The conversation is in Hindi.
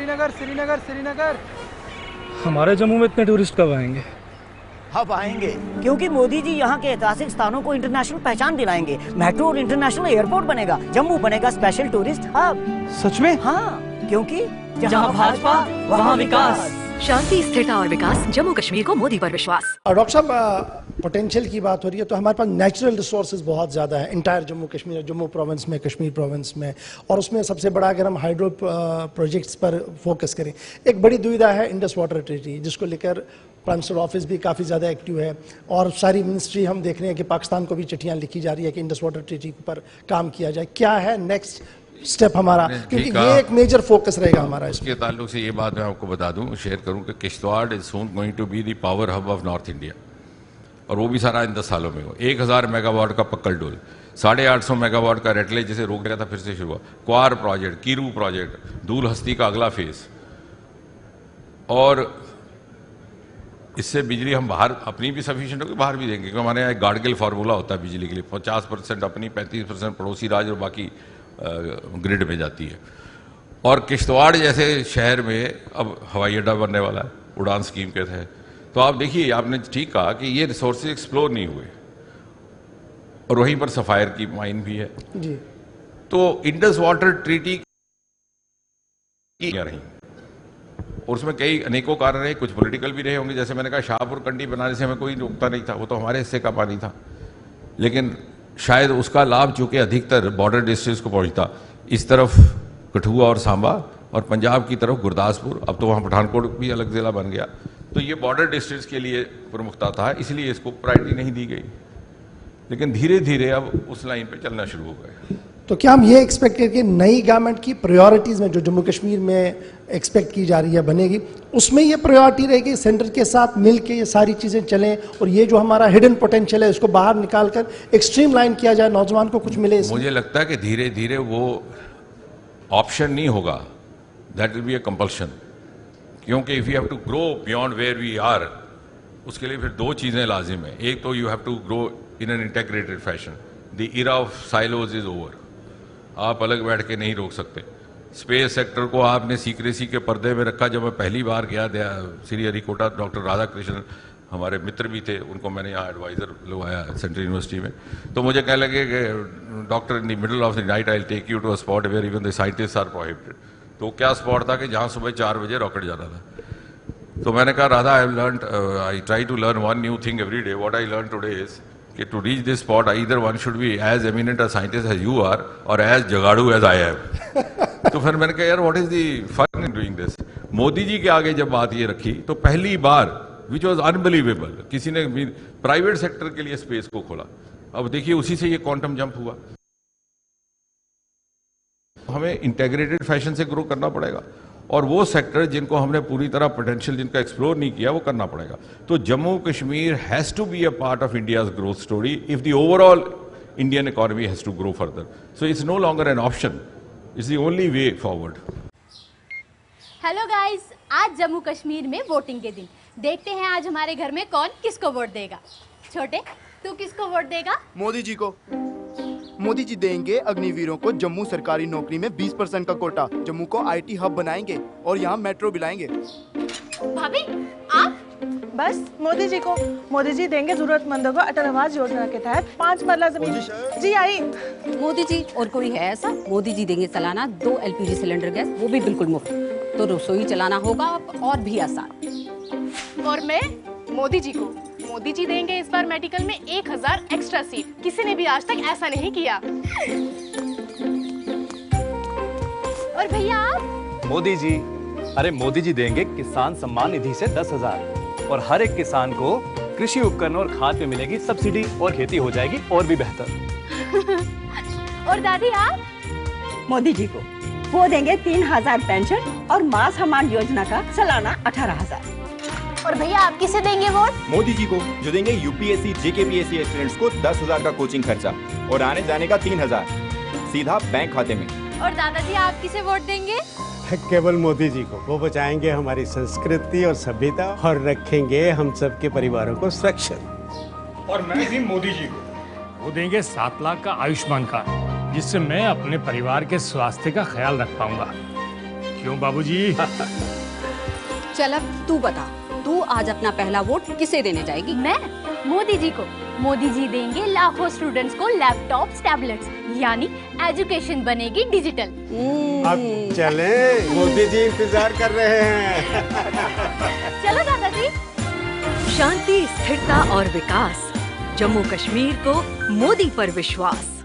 श्रीनगर श्रीनगर श्रीनगर। हमारे जम्मू में इतने टूरिस्ट कब आएंगे? अब आएंगे, क्योंकि मोदी जी यहाँ के ऐतिहासिक स्थानों को इंटरनेशनल पहचान दिलाएंगे। मेट्रो और इंटरनेशनल एयरपोर्ट बनेगा, जम्मू बनेगा स्पेशल टूरिस्ट हब। सच में? हाँ, क्योंकि जहाँ भाजपा वहाँ विकास। शांति, स्थिरता और विकास, जम्मू कश्मीर को मोदी पर विश्वास। डॉक्टर साहब, पोटेंशियल की बात हो रही है तो हमारे पास नेचुरल रिसोर्सेज बहुत ज़्यादा है इंटायर जम्मू कश्मीर, जम्मू प्रोविंस में, कश्मीर प्रोविंस में। और उसमें सबसे बड़ा अगर हम हाइड्रो प्रोजेक्ट्स पर फोकस करें, एक बड़ी दुविधा है इंडस वाटर ट्रीटी, जिसको लेकर प्राइम मिनिस्टर ऑफिस भी काफ़ी ज़्यादा एक्टिव है और सारी मिनिस्ट्री हम देख रहे हैं कि पाकिस्तान को भी चिट्ठियाँ लिखी जा रही है कि इंडस वाटर ट्रीटी पर काम किया जाए। क्या है नेक्स्ट स्टेप हमारा, क्योंकि ये एक मेजर फोकस रहेगा हमारा। इसके ताल्लुक से ये बात मैं आपको बता दूं, शेयर करूं कि Kishtwar is soon going to be the power hub of north India, और वो भी सारा इन 10 सालों में हो। 1000 मेगावाट का पक्कल डोल, 850 मेगावाट का रेटले जिसे रोक दिया था फिर से शुरू हुआ, क्वार प्रोजेक्ट, कीरू प्रोजेक्ट, दूल हस्ती का अगला फेज। और इससे बिजली हम बाहर अपनी भी सफिशिएंट होगी, बाहर भी देंगे, क्योंकि हमारे यहाँ एक गार्डगिल फार्मूला होता है बिजली के लिए, 50% अपनी, 35% पड़ोसी राज्य और बाकी ग्रिड में जाती है। और किश्तवाड़ जैसे शहर में अब हवाई अड्डा बनने वाला है उड़ान स्कीम के तहत। तो आप देखिए, आपने ठीक कहा कि ये रिसोर्सेज एक्सप्लोर नहीं हुए, और वहीं पर सफायर की माइन भी है जी। तो इंडस वाटर ट्रीटी की रही, और उसमें कई अनेकों कारण रहे, कुछ पॉलिटिकल भी रहे होंगे। जैसे मैंने कहा, शाहपुर कंडी बनाने से हमें कोई रोकता नहीं था, वो तो हमारे हिस्से का पानी था, लेकिन शायद उसका लाभ चूंकि अधिकतर बॉर्डर डिस्ट्रिक्ट्स को पहुंचता, इस तरफ कठुआ और सांबा, और पंजाब की तरफ गुरदासपुर, अब तो वहाँ पठानकोट भी अलग जिला बन गया, तो ये बॉर्डर डिस्ट्रिक्ट्स के लिए प्रमुखता था, इसलिए इसको प्रायोरिटी नहीं दी गई। लेकिन धीरे धीरे अब उस लाइन पे चलना शुरू हो गए। तो क्या हम ये एक्सपेक्ट करके नई गवर्नमेंट की प्रायोरिटीज़ में जो जम्मू कश्मीर में एक्सपेक्ट की जा रही है बनेगी, उसमें ये प्रायोरिटी रहेगी सेंटर के साथ मिल के ये सारी चीज़ें चलें, और ये जो हमारा हिडन पोटेंशियल है उसको बाहर निकाल कर एक स्ट्रीम लाइन किया जाए, नौजवान को कुछ मिले। मुझे लगता है कि धीरे धीरे वो ऑप्शन नहीं होगा, that will be a compulsion, क्योंकि if you have to grow beyond where we are, उसके लिए फिर दो चीज़ें लाजिम है। एक तो you have to grow in an integrated fashion, the era of silos is over, आप अलग बैठ के नहीं रोक सकते। स्पेस सेक्टर को आपने सीक्रेसी के पर्दे में रखा। जब मैं पहली बार गया श्री हरिकोटा, डॉक्टर राधाकृष्णन हमारे मित्र भी थे, उनको मैंने यहाँ एडवाइज़र लगवाया सेंट्रल यूनिवर्सिटी में, तो मुझे कहने लगे कि doctor in the middle of the night I will take you to a spot where even the scientist are prohibited. तो क्या स्पॉट था कि जहाँ सुबह 4 बजे रॉकेट जाना था। तो मैंने कहा, Radha, I try to learn one new thing every day. What I learn today is कि to reach this spot, either one should be as eminent a scientist as you are or as जगाड़ू as I am। तो फिर मैंने कहा, यार what is the fun in doing this. Modi ji के आगे जब बात ये रखी तो पहली बार, विच वॉज अनबिलीवेबल, किसी ने प्राइवेट सेक्टर के लिए स्पेस को खोला। अब देखिए, उसी से ये क्वांटम जंप हुआ। हमें इंटेग्रेटेड फैशन से ग्रो करना पड़ेगा, और वो सेक्टर जिनको हमने पूरी तरह पोटेंशियल जिनका एक्सप्लोर नहीं किया वो करना पड़ेगा। तो Jammu Kashmir has to be a part of India's growth story if the overall Indian economy has to grow further. So it's no longer an option, it's the only way forward. Hello guys, आज जम्मू कश्मीर में वोटिंग के दिन। देखते हैं आज हमारे घर में कौन किसको वोट देगा। छोटे, तू किसको वोट देगा? मोदी जी को। मोदी जी देंगे अग्निवीरों को जम्मू सरकारी नौकरी में 20% का कोटा, जम्मू को आईटी हब बनाएंगे और यहाँ मेट्रो भी लाएंगे। भाभी, आप? बस मोदी जी को। मोदी जी देंगे जरूरतमंदों को अटल आवास योजना के तहत 5 मरला जमीन। जी आई। मोदी जी और कोई है ऐसा? मोदी जी देंगे सालाना 2 LPG सिलेंडर गैस, वो भी बिल्कुल मुफ्त। तो रसोई चलाना होगा और भी आसान। और मैं मोदी जी को। मोदी जी देंगे इस बार मेडिकल में 1000 एक्स्ट्रा सीट। किसी ने भी आज तक ऐसा नहीं किया। और भैया आप? मोदी जी, अरे मोदी जी देंगे किसान सम्मान निधि से 10,000, और हर एक किसान को कृषि उपकरण और खाद पे मिलेगी सब्सिडी, और खेती हो जाएगी और भी बेहतर। और दादी आप? मोदी जी को। वो देंगे 3000 पेंशन और मां सम्मान योजना का सालाना 18,000। और भैया आप किसे देंगे वोट? मोदी जी को, जो देंगे यूपीएससी JKPSC एस्पिरेंट्स को 10,000 का कोचिंग खर्चा और आने जाने का 3,000 सीधा बैंक खाते में। और दादाजी आप किसे वोट देंगे? केवल मोदी जी को। वो बचाएंगे हमारी संस्कृति और सभ्यता और रखेंगे हम सबके परिवारों को सुरक्षित। और मैं भी मोदी जी को। वो देंगे 7 लाख का आयुष्मान कार्ड, जिससे मैं अपने परिवार के स्वास्थ्य का ख्याल रख पाऊंगा। क्यों बाबूजी? चल अब तू बता, तू आज अपना पहला वोट किसे देने जाएगी? मैं मोदी जी को। मोदी जी देंगे लाखों स्टूडेंट्स को लैपटॉप्स, टैबलेट्स, यानी एजुकेशन बनेगी डिजिटल। अब चले, मोदी जी इंतजार कर रहे हैं। चलो दादाजी। शांति, स्थिरता और विकास, जम्मू कश्मीर को मोदी पर विश्वास।